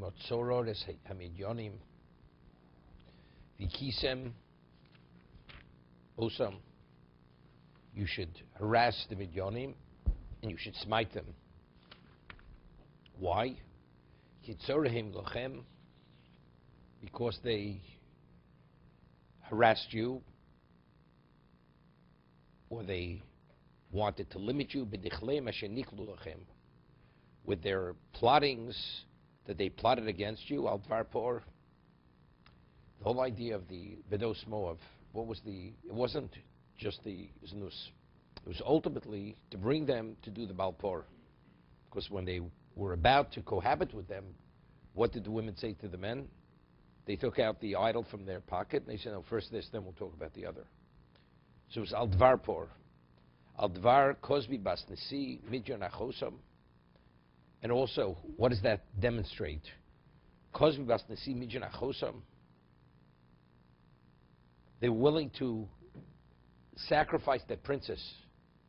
Notzorores Hamidyonim Vikisem Osam. You should harass the Midyonim and you should smite them. Why? Kitzorahim lochem, because they harassed you, or they wanted to limit you, with their plottings that they plotted against you, al dvar por. The whole idea of the Bedos Moav, it wasn't just the Znus. It was ultimately to bring them to do the Balpor. Because when they were about to cohabit with them, what did the women say to the men? They took out the idol from their pocket and they said, no, first this, then we'll talk about the other. So it was al dvar por. Al dvar kozbi bas nesi midyan achosam. And also, what does that demonstrate? Kozbi bas nesi midyan achosam. They were willing to sacrifice their princess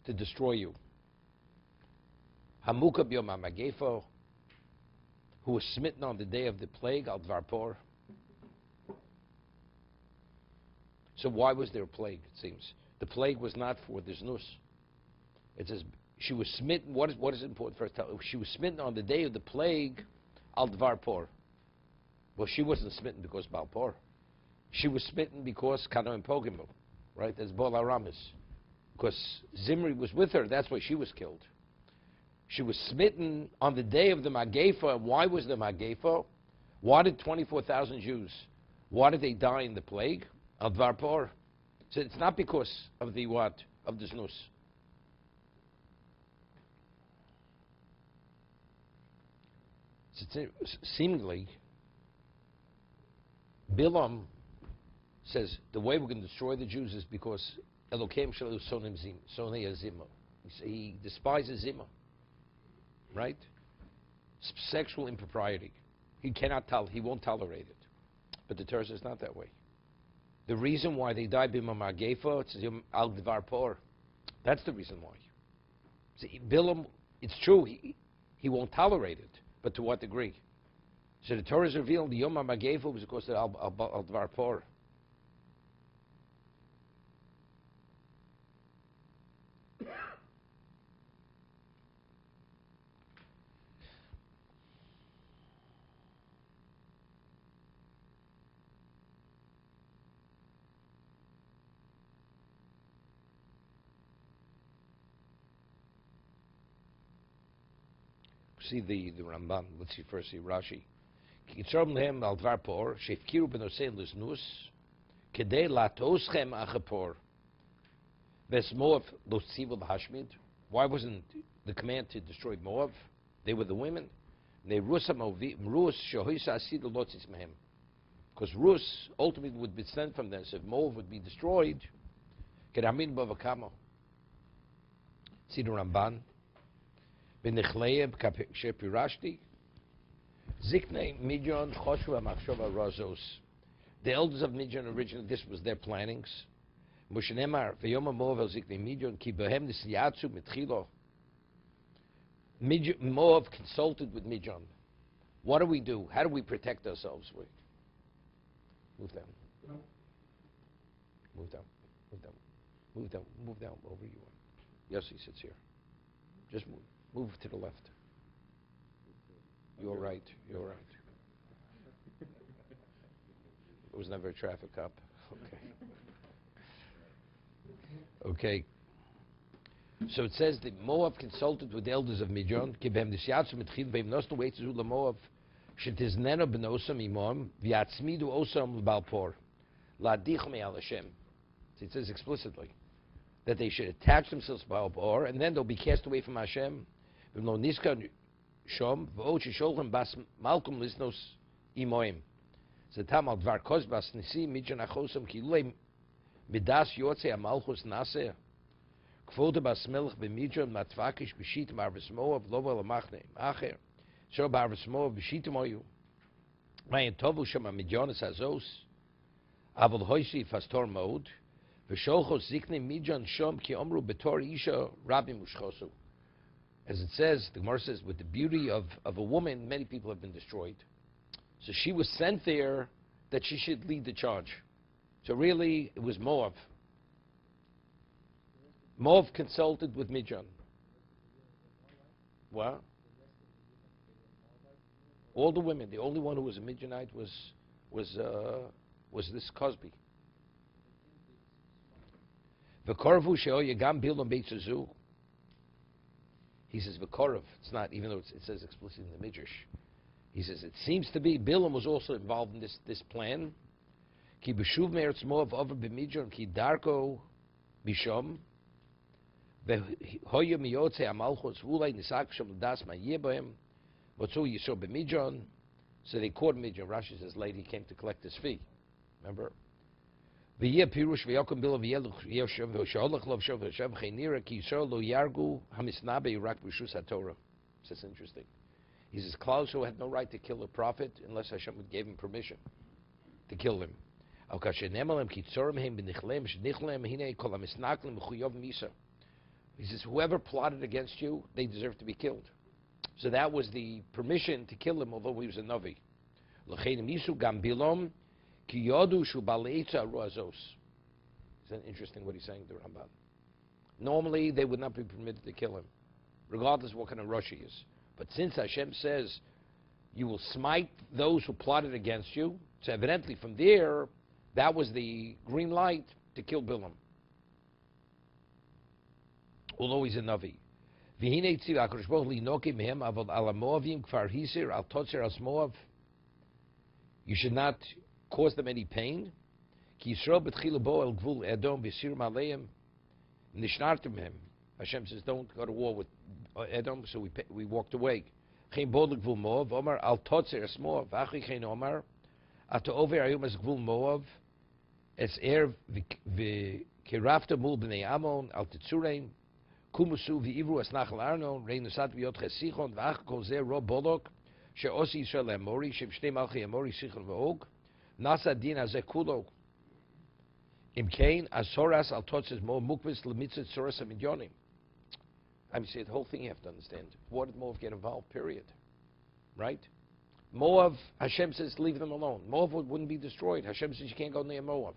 to destroy you. Hamuka b'yom ha'magefo, who was smitten on the day of the plague, al dvar por. So why was there a plague, it seems? The plague was not for the znus. It says she was smitten. What is important for us to tell? She was smitten on the day of the plague, al dvar por. Well, she wasn't smitten because of Balpor. She was smitten because Kano and Pogimo, right? As Bol Aramis. Because Zimri was with her, that's why she was killed. She was smitten on the day of the Magefa. Why was the Magefa? Why did 24,000 Jews, why did they die in the plague? Al dvar por. So it's not because of the what? Of the znus. So seemingly, Bilam says the way we're going to destroy the Jews is because Elokeim Shalu Sonei Zima. He despises Zima, right? Sexual impropriety. He won't tolerate it. But the Torah says not that way. The reason why they died b'Yom Magefa, it's al dvar por. That's the reason why. See, Bilam, it's true, he won't tolerate it, but to what degree? So the Torah is revealed the Yom Magefa was because of al dvar por. See the Ramban. Let's see first. See Rashi. Kitzrom lehem al dvar por shefkiru benosei liznus kedei latoschem achapor ves Moav lo tzivu l'hashmid. Why wasn't the command to destroy Moav? They were the women. They Rus shohisa asidu lotzis mehem. Because Rus ultimately would be sent from them. So if Moav would be destroyed, kedamin bavakamo. See the Ramban. B'nechleib shepirashti ziknei midyon choshu ha'machshava razos. The elders of Midyan originally, this was their plannings. Moshe Nemar v'yom ha'moav el ziknei midyon ki behem nisiyatzu mitchilo. Moav consulted with Midyan. What do we do? How do we protect ourselves? Wait. Move down. Move down. Move down. Move down. Move down over you. Yes, he sits here. Just move. Move to the left. You're right. You're right. It was never a traffic cop. Okay. Okay. So it says that Moab consulted with the elders of Midyan. Kibem nishyatzu mitchil veim nostu weitzu leMoab shetizneno benosam imam v'yatzmidu osam l'balpor la'adich me'al Hashem. So it says explicitly that they should attach themselves to Balpor and then they'll be cast away from Hashem. So tam al dvar kozbas nisi midjan achosam kilei midas yotze amalchus naseh kvoda bas melech b'midjan matvakish b'shit marvis moav lovo lamachne acher so marvis moav b'shit moyu mayin tovu shema midjanis azos avol hoisi fastor mod v'sholchos zikne midjan shom ki omru betor isha rabbi mushchosu. As it says, the Gemara says, with the beauty of a woman, many people have been destroyed. So she was sent there that she should lead the charge. So really, it was Moab. Moab consulted with Midian. What? All the women. The only one who was a Midianite was this Cosby. V'korvu she'oya gam bilom beitzazu. He says v'korv. It's not, even though it says explicitly in the Midrash. He says it seems to be Bilam was also involved in this plan. Ki b'shuv me'eretz Moav over b'Midian ki darko bishom v'hoya miyotze amalchus v'ulei nisak shom l'das ma'yeh b'hem v'tzu yisho b'Midian. So they caught Midian. Rashi says later he came to collect his fee. Remember? V'yeh pirush v'yokom bilam v'yeh yoshev v'sholach lo v'shev v'shev cheinira ki yisrael lo yargu hamisnabe yirak b'shus haTorah. That's interesting. He says Klaus who had no right to kill a prophet unless Hashem gave him permission to kill him. He says whoever plotted against you, they deserve to be killed. So that was the permission to kill him, although he was a Navi. Isn't it interesting what he's saying to Ramban? Normally they would not be permitted to kill him, regardless of what kind of rush he is. But since Hashem says, you will smite those who plotted against you, so evidently from there, that was the green light to kill Bilam. Although he's a Navi. You should not cause them any pain. Hashem says, don't go to war with Edom, so we walked away. Kumusu v'ivru as nachal Arnon, reinusat v'yot chesichon, v'ach kol zeh ro bolok, she'osi Yisrael Amori, shem shnei malchi Amori sichon v'og, nasa din hazeh kulo. Im kein, asoras al totzes mo mukvis l'mitzvot soras ha-midyonim. I mean, see, the whole thing you have to understand. Why did Moab get involved, period? Right? Moab, Hashem says, leave them alone. Moab wouldn't be destroyed. Hashem says, you can't go near Moab.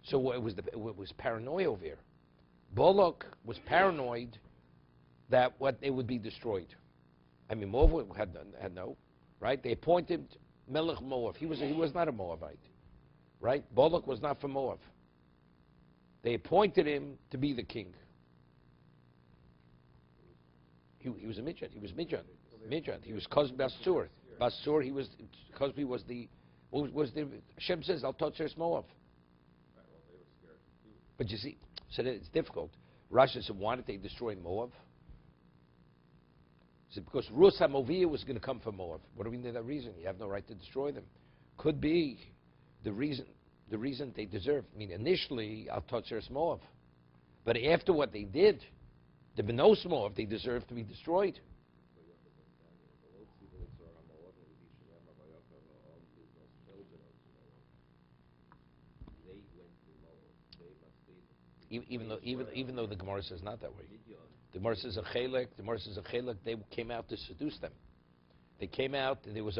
So it was paranoia over here. Bolok was paranoid that they would be destroyed. I mean, Moab had no, right? They appointed Melech Moab. He was not a Moabite, right? Bolok was not from Moab. They appointed him to be the king. He was a Midian. He was Midian. He was Cosby Basur. Basur. Cosby was the. Hashem says, "I'll touch their Moab." But you see, so that it's difficult. Rashi said, why did they destroy Moab? He said, because Rus HaMoviyah was going to come from Moab. What do we need that reason? You have no right to destroy them. Could be the reason they deserve. I mean, initially, I'll touch their Moab. But after what they did, the Benos Moab, they deserve to be destroyed. Even though the Gemara says not that way. The Gemara says a chelek. They came out to seduce them. They came out. There was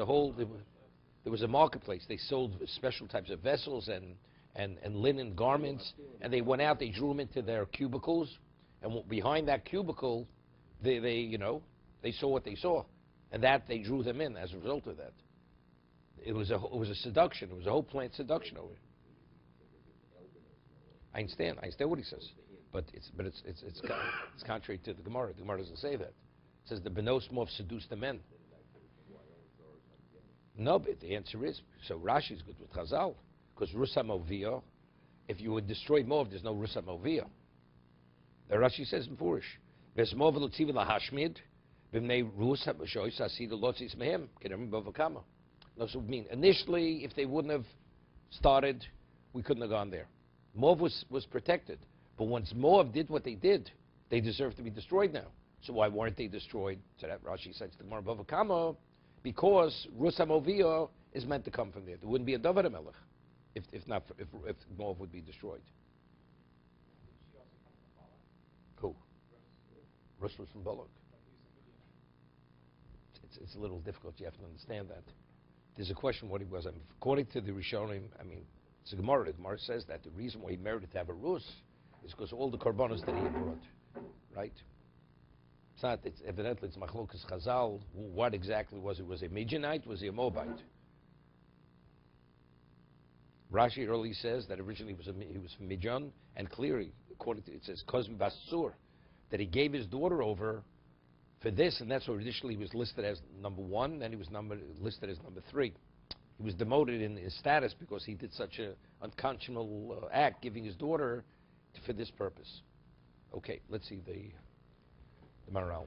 a marketplace. They sold special types of vessels and linen garments. And they went out. They drew them into their cubicles. And behind that cubicle, they saw what they saw, and that they drew them in as a result of that. It was a seduction. It was a whole planned seduction over it. I understand what he says, but it's contrary to the Gemara. The Gemara doesn't say that. It says the Benos Moab seduced the men. No, but the answer is, so Rashi is good with Chazal, because Rus HaMoviyah, if you would destroy Moab, there's no Rus HaMoviyah. The Rashi says in Furish, "Ves Moab l'tziv lahashmid b'mnei Rus ha'shoyis hasidu lotzis mehem kedem b'vakama." No, so I mean initially, if they wouldn't have started, we couldn't have gone there. Moab was protected, but once Moab did what they did, they deserve to be destroyed now. So why weren't they destroyed? So that Rashi says the Gemara b'vakama, because Rus HaMoviyah is meant to come from there. There wouldn't be a David HaMelech if Moab would be destroyed. Who? Rus was from Balak. It's a little difficult. You have to understand that. there's a question what he was. I mean, according to the Rishonim, I mean, it's a Gemara. The Gemara says that the reason why he merited to have a rus is because all the korbanos that he had brought, right? It's not. It's evidently it's machlokas Chazal. What exactly was it? Was he a Midianite? Was he a Moabite? Rashi early says that originally he was from Midian, and clearly, according to it says Kozmi Basur, that he gave his daughter over for this, and that's why initially he was listed as number 1, then he was listed as number 3. He was demoted in his status because he did such an unconscionable act, giving his daughter for this purpose. Okay, let's see the Maharal.